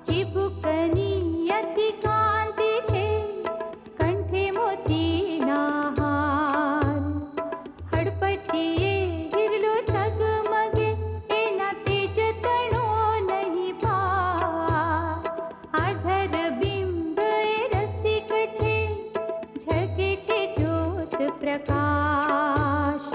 चिबुकनी अति कांती छे, कंठे मोतीना हार। हडपचिए हिरलो झगमगे, एना तेज तणो नहीं पार। आधर बिंब ए रसिक छे, झळके छे ज्योत प्रकाश।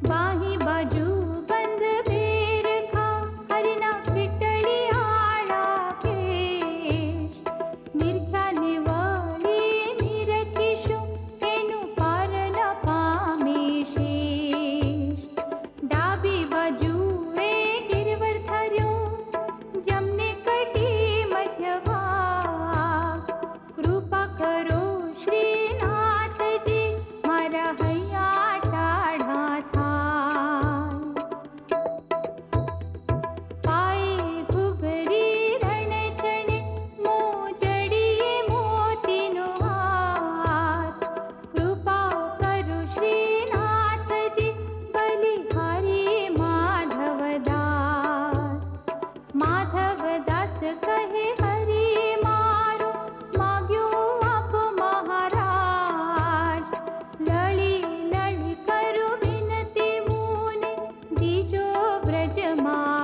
बाही बाजू बंद बेरखा, हरिना पिटळियाळा केश। निरख्याने वळी निरखीशुं, एनुं पार न पामे शेष। डाबी बाजुए गिरवर धर्यो, जमने कटी मध्यभाग। कृपा करो श्रीनाथजी, मारा हैया टाढा थाय। पाये घुघरी रणछणे, मोजડીએ मोतीनो हार। कृपा करो श्रीनाथजी, बलिहारी माधवदास। माधवदास कहे हरि मारो, माग्यो आप महाराज। लळी लळी करू विनती मुने, दीजो ब्रजमा